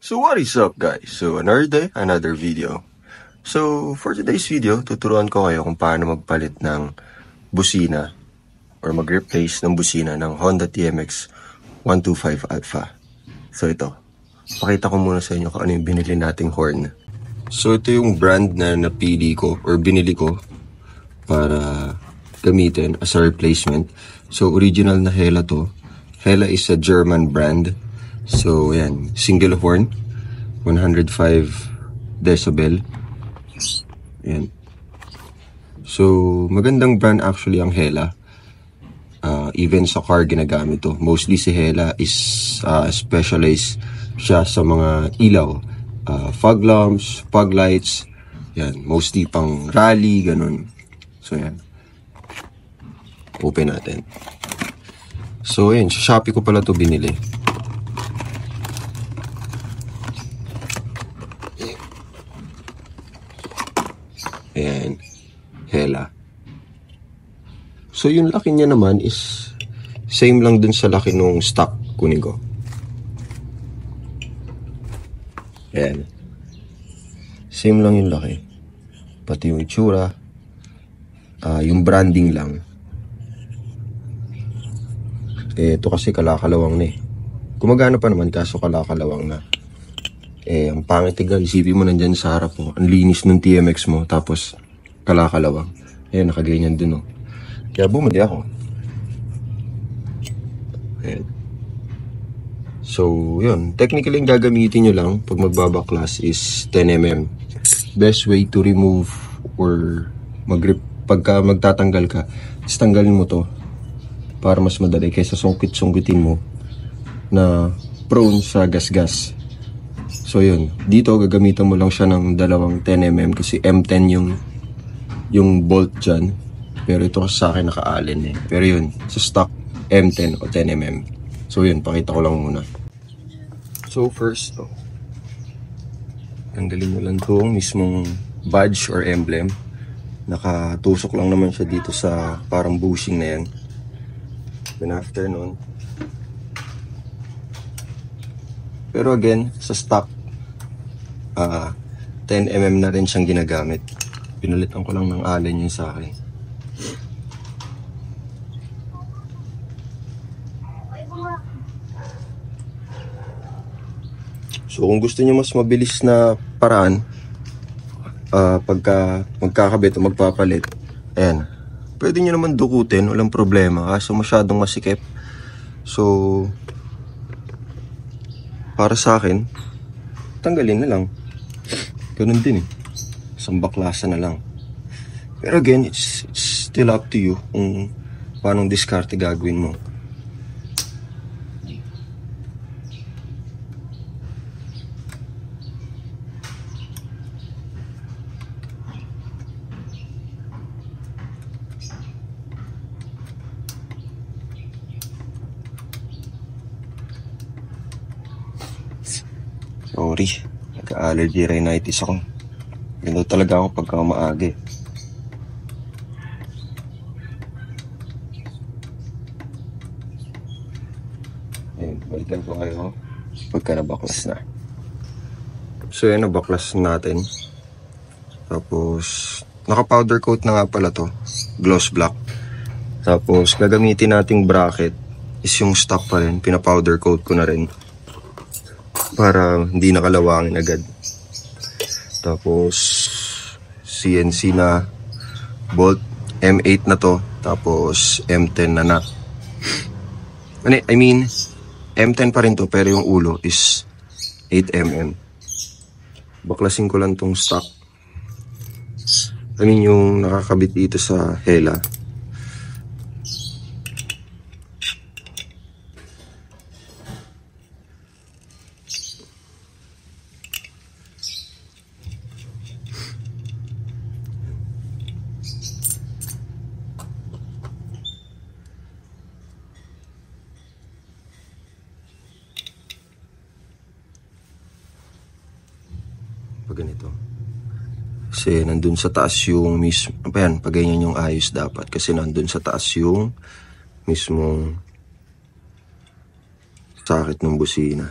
So what is up guys? So another day, another video. So for today's video, tuturuan ko kayo kung paano magpalit ng busina or mag-replace ng busina ng Honda TMX 125 Alpha. So ito, pakita ko muna sa inyo kung ano yung binili nating horn. So ito yung brand na napili ko or binili ko para gamitin as a replacement. So original na Hella to. Hella is a German brand. So yan, single horn, 105 decibel. Yan. So magandang brand actually ang Hella. Even sa car ginagamit to. Mostly si Hella is specialized siya sa mga ilaw, fog lamps, fog lights. Yan, mostly pang rally, ganun. So yan. Open natin. So yan, sa Shopee ko pala to binili. Ayan, Hella. So yung laki niya naman is same lang dun sa laki nung stock kunin ko. Ayan. Same lang yung laki. Pati yung itsura. Yung branding lang. Ito kasi kalakalawang na eh. Gumagana pa naman kaso kalakalawang na. Ang pangit tignan, isipin mo nandyan sa harap mo, ang linis ng TMX mo, tapos kalakalawang. Ayan, nakaganyan din oh. Kaya bumili ako. Ayan. So, yun. Technically, yung gagamitin nyo lang pag magbabaklas is 10mm. Best way to remove or pagka magtatanggal ka, is tanggalin mo to para mas madali kaysa sungkit-sungkitin mo na prone sa gas-gas. So yun, dito gagamitan mo lang siya ng dalawang 10mm kasi M10 yung bolt dyan. Pero ito kasi sa akin naka-allen eh. Pero yun, sa stock M10 o 10mm. So yun, pakita ko lang muna. So first, tanggalin mo lang itong mismong badge or emblem. Nakatusok lang naman siya dito sa parang bushing na yan. Then after nun, pero again, sa stock 10mm na rin siyang ginagamit. Pinalitan ko lang ng allen yun sa akin. So kung gusto niyo mas mabilis na paraan pagka magkakabit o magpapalit, ayan, pwede niyo naman dukutin, walang problema kaso masyadong masikip. So para sa akin, tanggalin na lang. Ganun din eh. Isang baklasa na lang. Pero again, it's still up to you kung paanong diskarte gagawin mo. Sorry, nagka-allergy rhinitis ako. Ganun talaga ako pagka maaga eh. Ayun, balikan ko kayo pagka nabaklas na. So yan, nabaklas natin. Tapos, naka-powder coat na nga pala to. Gloss black. Tapos, gagamitin nating bracket is yung stock pa rin. Pina-powder coat ko na rin. Para hindi nakalawangin agad. Tapos CNC na bolt, M8 na to, tapos M10 na. I mean M10 pa rin to pero yung ulo is 8mm. Baklasin ko lang tong stock. I mean yung nakakabit dito sa Hella. Ganito. Kasi nandun sa taas yung mismo, ayan, pag ganyan yung ayos dapat. Kasi nandun sa taas yung mismong sakit ng busina.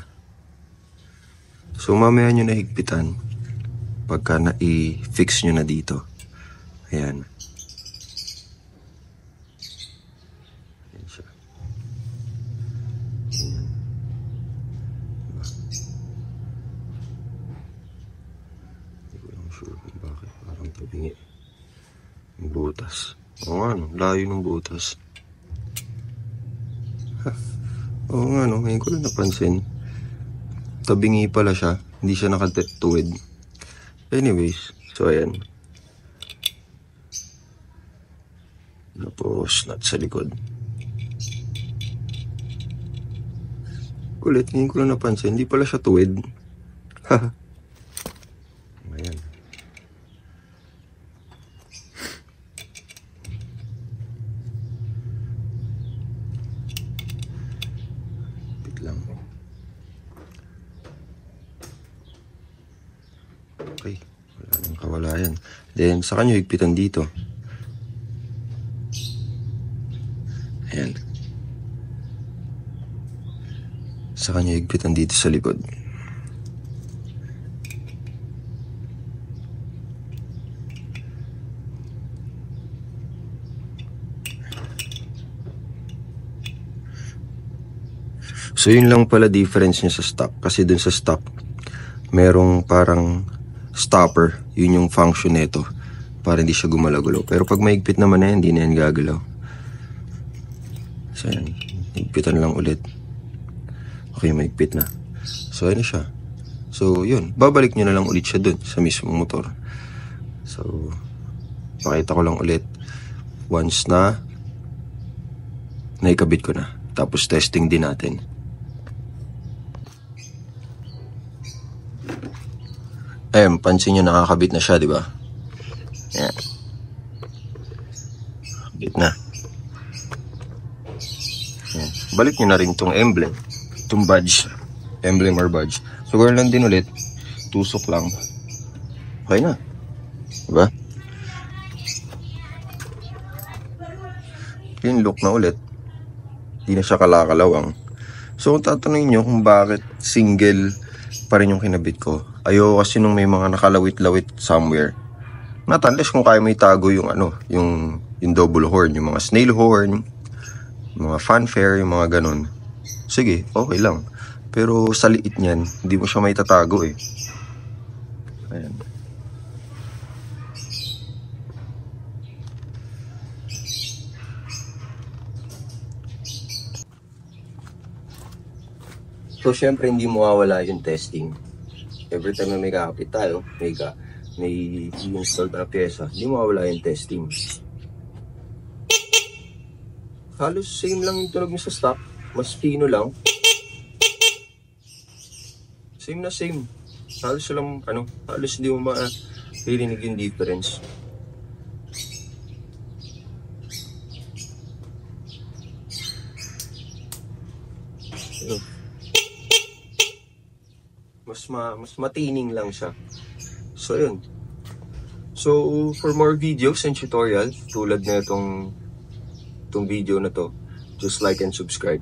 So mamaya nyo na higpitan pagka na-i-fix nyo na dito. Ayan. Ayan siya. Ayan. Diba? Hindi ko lang sure kung bakit parang tabingi yung butas. Oo nga no, layo ng butas. Oo nga no, ngayon ko lang napansin. Tabingi pala siya, hindi siya nakatuwid. Anyways, so ayan. Tapos, nut sa likod. Kulit, ngayon ko lang napansin, hindi pala siya tuwid. Ayan. Bit lang. Okay, wala nang kawalayan. Then, saka nyo higpitan dito. Ayan. Saka nyo higpitan dito sa likod. So, yun lang pala difference niya sa stock. Kasi dun sa stock, merong parang stopper. Yun yung function nito. Para hindi siya gumalagulo. Pero pag mahigpit naman na yan, hindi na yan gagalaw. So, yan. Higpitan lang ulit. Okay, mahigpit na. So, ano siya. So, yun. Babalik nyo na lang ulit siya dun sa mismong motor. So, pakita ko lang ulit. Once na naikabit ko na. Tapos, testing din natin. Ayan, pansin nyo nakakabit na siya, di ba? Ayan. Kabit na. Ayan. Balik nyo na rin itong emblem. Itong badge. Emblem or badge. So, gawin lang din ulit. Tusok lang. Okay na. Diba? Clean look na ulit. Hindi na siya kalakalawang. So, kung tatanungin nyo kung bakit single pa rin yung kinabit ko, ayoko kasi nung may mga nakalawit-lawit somewhere. Not unless kung kaya may tago yung ano, yung double horn, yung mga snail horn, mga fanfare, yung mga ganun. Sige, okay lang. Pero sa liit niyan, hindi mo siya may tatago eh. Ayan. So, syempre, hindi mawawala yung testing. Every time na may kakapit tayo, may install na pyesa, hindi mawawala yung testing. Halos same lang yung tunog niya sa stock. Mas pino lang. Same na same. Halos lang, halos hindi mo maririnig yung difference. Mas matining lang siya. So, yun. So, for more videos and tutorial, tulad na itong video na to, just like and subscribe.